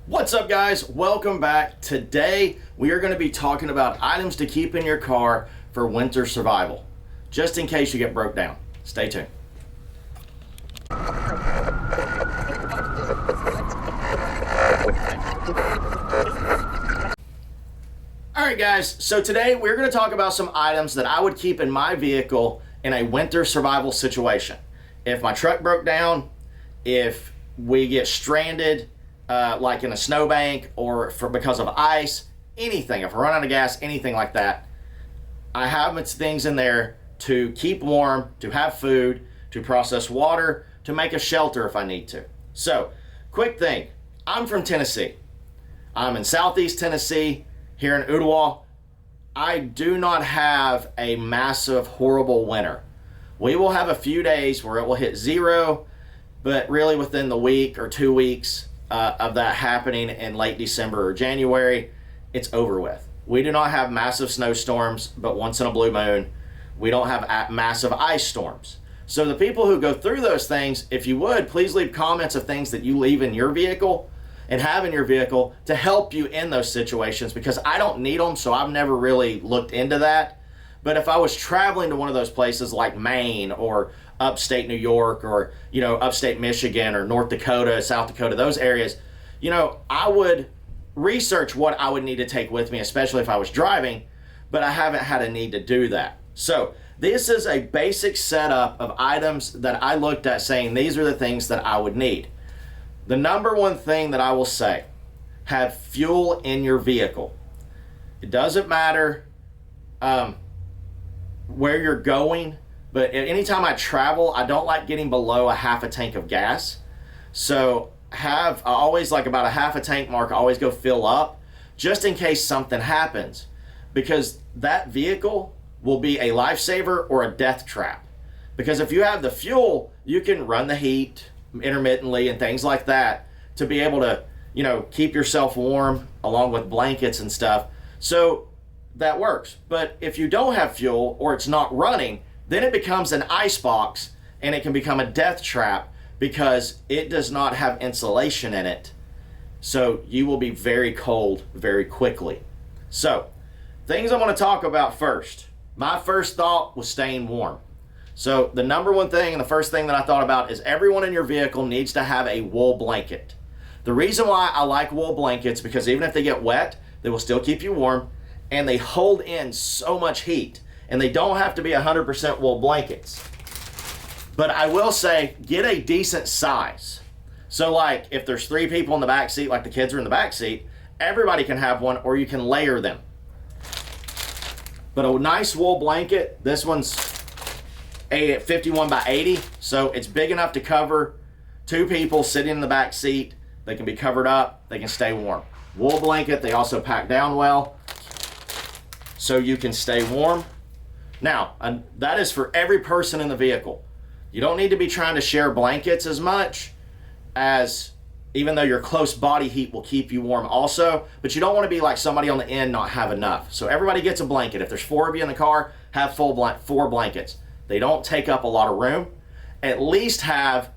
What's up, guys? Welcome back. Today we are going to be talking about items to keep in your car for winter survival, just in case you get broke down. Stay tuned. Alright guys, so today we're going to talk about some items that I would keep in my vehicle in a winter survival situation. If my truck broke down, if we get stranded, like in a snowbank or because of ice, anything, if I run out of gas, anything like that, I have things in there to keep warm, to have food, to process water, to make a shelter if I need to. So, quick thing, I'm from Tennessee. I'm in Southeast Tennessee, here in Ooltewah. I do not have a massive, horrible winter. We will have a few days where it will hit zero, but really within the week or 2 weeks, of that happening in late December or January, it's over with. We do not have massive snowstorms, but once in a blue moon. We don't have massive ice storms. So the people who go through those things, if you would, please leave comments of things that you leave in your vehicle and have in your vehicle to help you in those situations, because I don't need them, so I've never really looked into that. But if I was traveling to one of those places like Maine or upstate New York or, upstate Michigan or North Dakota, South Dakota, those areas, I would research what I would need to take with me, especially if I was driving, but I haven't had a need to do that. So this is a basic setup of items that I looked at saying these are the things that I would need. The number one thing that I will say, have fuel in your vehicle. It doesn't matter where you're going, but anytime I travel, I don't like getting below a half a tank of gas. So I always like about a half a tank mark, I always go fill up just in case something happens, because that vehicle will be a lifesaver or a death trap. Because if you have the fuel, you can run the heat intermittently and things like that to be able to, keep yourself warm along with blankets and stuff. So that works. But if you don't have fuel or it's not running, then it becomes an ice box and it can become a death trap because it does not have insulation in it. So you will be very cold very quickly. So things I'm going to talk about first. My first thought was staying warm. So the number one thing and the first thing that I thought about is everyone in your vehicle needs to have a wool blanket. The reason why I like wool blankets, because even if they get wet, they will still keep you warm, and they hold in so much heat, and they don't have to be 100% wool blankets. But I will say, get a decent size. So like if there's 3 people in the back seat, like the kids are in the back seat, everybody can have one, or you can layer them. But a nice wool blanket, this one's 51 by 80, so it's big enough to cover 2 people sitting in the back seat. They can be covered up, they can stay warm. Wool blanket, they also pack down well, so you can stay warm. Now, that is for every person in the vehicle. You don't need to be trying to share blankets as much, as even though your close body heat will keep you warm also, but you don't want to be like somebody on the end not have enough. So everybody gets a blanket. If there's 4 of you in the car, have 4 blankets. They don't take up a lot of room. At least have,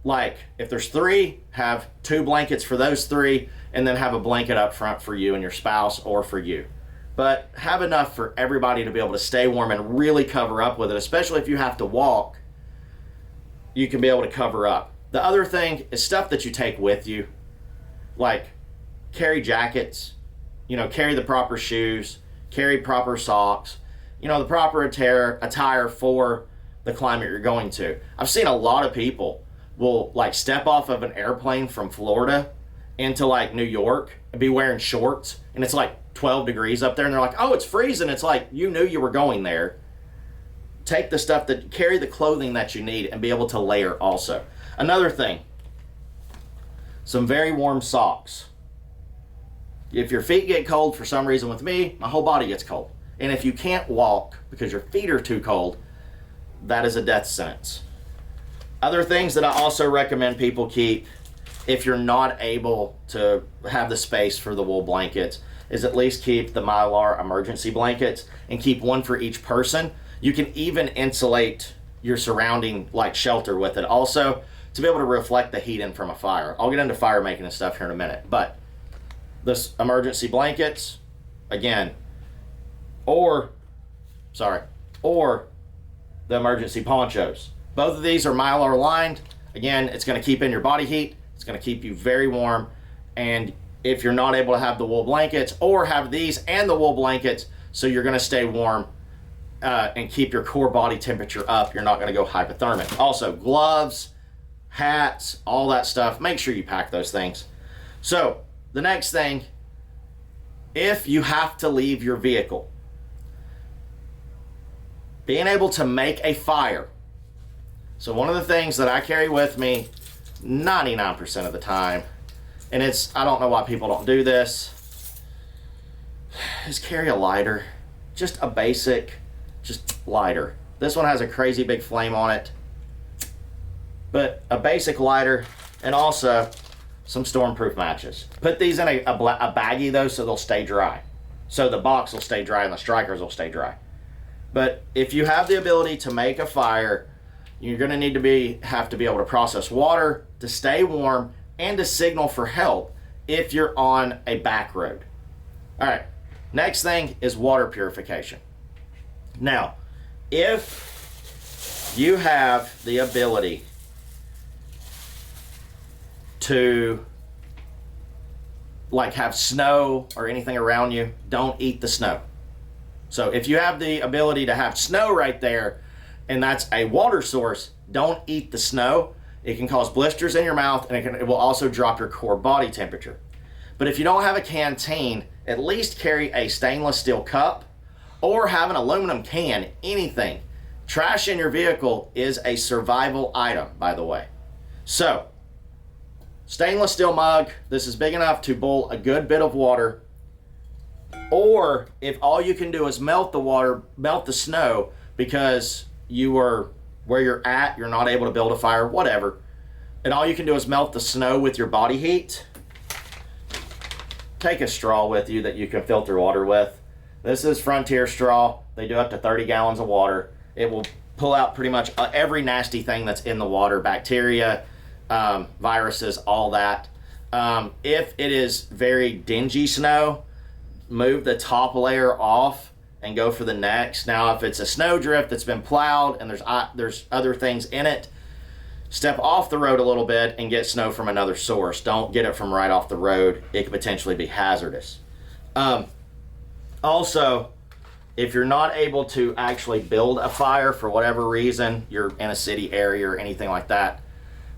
like, if there's 3, have 2 blankets for those 3, and then have a blanket up front for you and your spouse or for you. But have enough for everybody to be able to stay warm and really cover up with it, especially if you have to walk, you can be able to cover up. The other thing is stuff that you take with you, like carry jackets, carry the proper shoes, carry proper socks, the proper attire for the climate you're going to. I've seen a lot of people will like step off of an airplane from Florida into like New York and be wearing shorts, and it's like 12 degrees up there, and they're like, oh, it's freezing. It's like, you knew you were going there. Take the stuff carry the clothing that you need and be able to layer also. Another thing, some very warm socks. If your feet get cold for some reason, with me, my whole body gets cold. And if you can't walk because your feet are too cold, that is a death sentence. Other things that I also recommend people keep, if you're not able to have the space for the wool blankets, is at least keep the Mylar emergency blankets and keep one for each person. You can even insulate your surrounding like shelter with it also. to be able to reflect the heat in from a fire. I'll get into fire making and stuff here in a minute, but this emergency blankets, again, or the emergency ponchos. Both of these are Mylar lined. Again, it's going to keep in your body heat. It's going to keep you very warm. And if you're not able to have the wool blankets, or have these and the wool blankets, so you're going to stay warm and keep your core body temperature up, you're not going to go hypothermic. Also, gloves, hats, all that stuff, make sure you pack those things. So the next thing, if you have to leave your vehicle, being able to make a fire. So one of the things that I carry with me 99% of the time, and I don't know why people don't do this, is carry a lighter. Just a basic, just lighter. This one has a crazy big flame on it, but a basic lighter, and also some stormproof matches. Put these in a baggie though, so they'll stay dry. So the box will stay dry and the strikers will stay dry. But if you have the ability to make a fire, you're going to need to have to be able to process water to stay warm and to signal for help if you're on a back road. All right, next thing is water purification. Now, if you have the ability to have snow or anything around you, don't eat the snow. So if you have the ability to have snow right there, and that's a water source, don't eat the snow. It can cause blisters in your mouth, and it will also drop your core body temperature. But if you don't have a canteen, at least carry a stainless steel cup or have an aluminum can, anything. Trash in your vehicle is a survival item, by the way. So, stainless steel mug, this is big enough to boil a good bit of water. Or if all you can do is melt the water, melt the snow, because you are where you're at, you're not able to build a fire, whatever, and all you can do is melt the snow with your body heat, take a straw with you that you can filter water with. This is Frontier straw. They do up to 30 gallons of water. It will pull out pretty much every nasty thing that's in the water, bacteria, viruses, all that. If it is very dingy snow, move the top layer off and go for the next. Now, if it's a snowdrift that's been plowed and there's other things in it, step off the road a little bit and get snow from another source. Don't get it from right off the road. It could potentially be hazardous. Also, if you're not able to actually build a fire for whatever reason, you're in a city area or anything like that,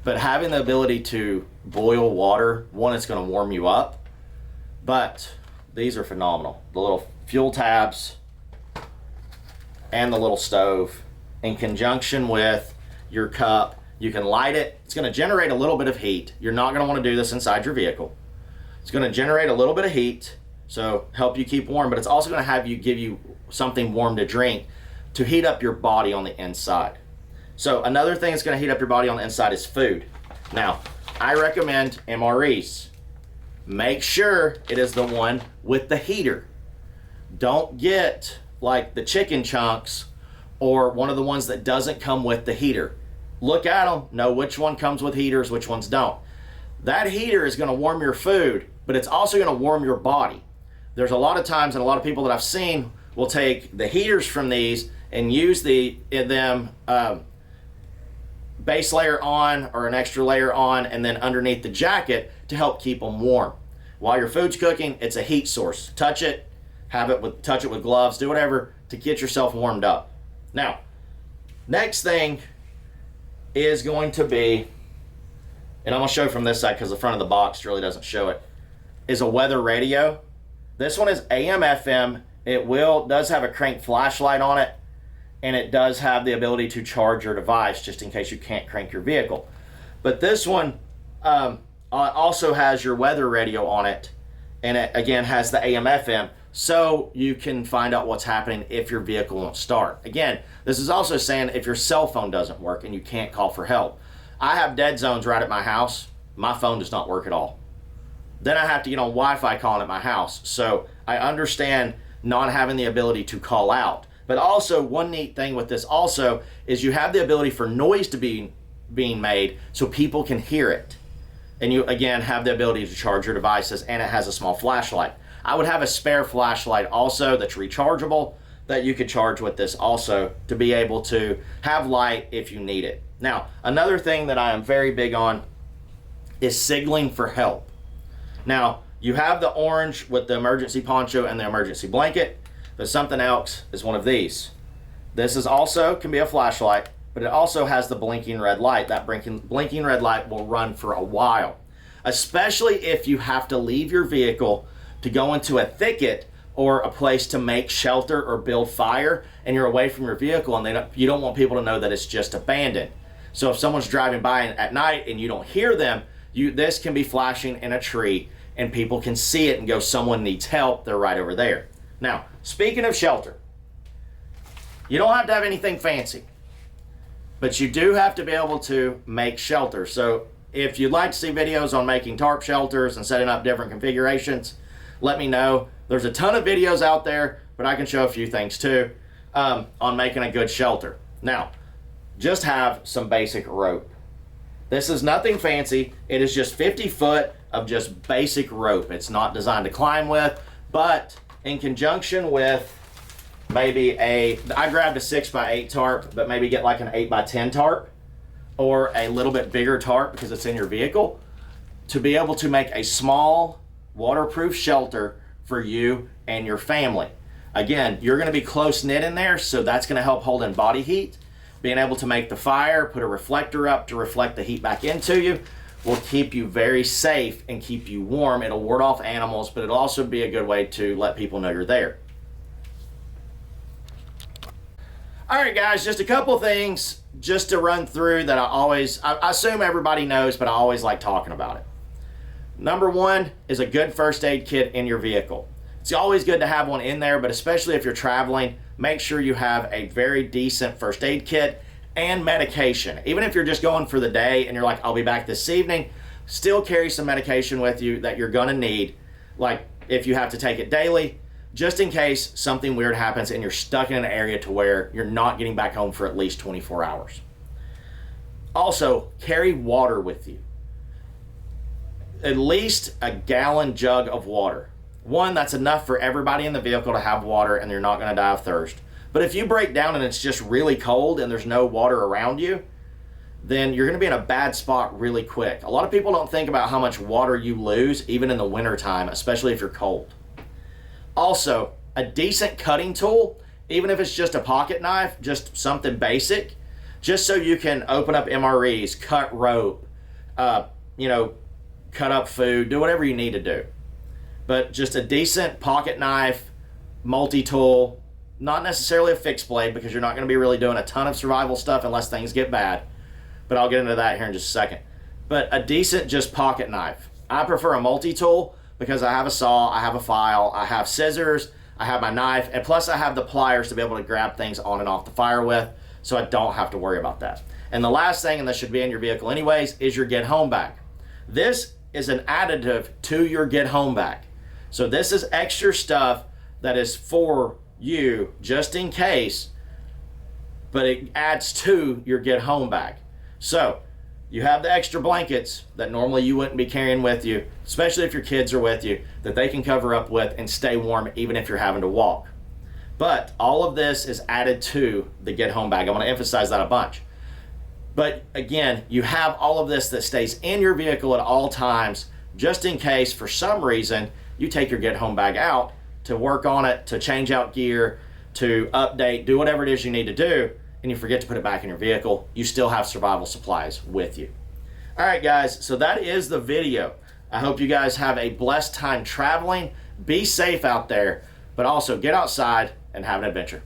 but having the ability to boil water, one, it's going to warm you up, but these are phenomenal. The little fuel tabs and the little stove in conjunction with your cup, you can light it. It's going to generate a little bit of heat. You're not going to want to do this inside your vehicle. It's going to generate a little bit of heat, so help you keep warm, but it's also going to give you something warm to drink to heat up your body on the inside. So another thing that's going to heat up your body on the inside is food. Now, I recommend MREs. Make sure it is the one with the heater. Don't get like the chicken chunks or one of the ones that doesn't come with the heater. Look at them, know which one comes with heaters, which ones don't. That heater is going to warm your food, but it's also going to warm your body. There's a lot of times, and a lot of people that I've seen will take the heaters from these and use them base layer on or an extra layer on, and then underneath the jacket to help keep them warm. While your food's cooking, it's a heat source. Touch it, touch it with gloves, do whatever to get yourself warmed up. Now, next thing is going to be, and I'm going to show from this side because the front of the box really doesn't show it, is a weather radio. This one is AM FM. It does have a crank flashlight on it, and it does have the ability to charge your device just in case you can't crank your vehicle. But this one also has your weather radio on it, and it again has the AM FM, so you can find out what's happening if your vehicle won't start. Again, this is also saying if your cell phone doesn't work and you can't call for help. I have dead zones right at my house. My phone does not work at all. Then I have to get on Wi-Fi calling at my house. So I understand not having the ability to call out. But also, one neat thing with this also is you have the ability for noise to be being made so people can hear it. And you, again, have the ability to charge your devices, and it has a small flashlight. I would have a spare flashlight also that's rechargeable that you could charge with this also to be able to have light if you need it. Now, another thing that I am very big on is signaling for help. Now, you have the orange with the emergency poncho and the emergency blanket, but something else is one of these. This is also can be a flashlight, but it also has the blinking red light. That blinking red light will run for a while, especially if you have to leave your vehicle to go into a thicket or a place to make shelter or build fire, and you're away from your vehicle, and you don't want people to know that it's just abandoned. So if someone's driving by at night and you don't hear them, this can be flashing in a tree, and people can see it and go, someone needs help, they're right over there. Now, speaking of shelter, you don't have to have anything fancy, but you do have to be able to make shelter. So if you'd like to see videos on making tarp shelters and setting up different configurations, let me know. There's a ton of videos out there, but I can show a few things too on making a good shelter. Now, just have some basic rope. This is nothing fancy. It is just 50 foot of just basic rope. It's not designed to climb with, but in conjunction with maybe I grabbed a 6x8 tarp, but maybe get like an 8x10 tarp or a little bit bigger tarp because it's in your vehicle, to be able to make a small waterproof shelter for you and your family. Again, you're going to be close knit in there, so that's going to help hold in body heat. Being able to make the fire, put a reflector up to reflect the heat back into you, will keep you very safe and keep you warm. It'll ward off animals, but it'll also be a good way to let people know you're there. All right, guys, just a couple things just to run through that I assume everybody knows, but I always like talking about it. Number one is a good first aid kit in your vehicle. It's always good to have one in there, but especially if you're traveling, make sure you have a very decent first aid kit and medication. Even if you're just going for the day and you're like, I'll be back this evening, still carry some medication with you that you're gonna need, like if you have to take it daily, just in case something weird happens and you're stuck in an area to where you're not getting back home for at least 24 hours. Also, carry water with you. At least a gallon jug of water. One, that's enough for everybody in the vehicle to have water and you're not going to die of thirst. But if you break down and it's just really cold and there's no water around you, then you're going to be in a bad spot really quick. A lot of people don't think about how much water you lose even in the winter time, especially if you're cold. Also, a decent cutting tool, even if it's just a pocket knife, just something basic, just so you can open up MREs, cut rope, cut up food, do whatever you need to do. But just a decent pocket knife, multi-tool, not necessarily a fixed blade because you're not going to be really doing a ton of survival stuff unless things get bad. But I'll get into that here in just a second. But a decent just pocket knife. I prefer a multi-tool because I have a saw, I have a file, I have scissors, I have my knife, and plus I have the pliers to be able to grab things on and off the fire with, so I don't have to worry about that. And the last thing, and this should be in your vehicle anyways, is your get home bag. This is an additive to your get home bag. So this is extra stuff that is for you just in case, but it adds to your get home bag. So you have the extra blankets that normally you wouldn't be carrying with you, especially if your kids are with you, that they can cover up with and stay warm even if you're having to walk. But all of this is added to the get home bag. I want to emphasize that a bunch. But again, you have all of this that stays in your vehicle at all times, just in case for some reason you take your get home bag out to work on it, to change out gear, to update, do whatever it is you need to do, and you forget to put it back in your vehicle. You still have survival supplies with you. All right, guys, so that is the video. I hope you guys have a blessed time traveling. Be safe out there, but also get outside and have an adventure.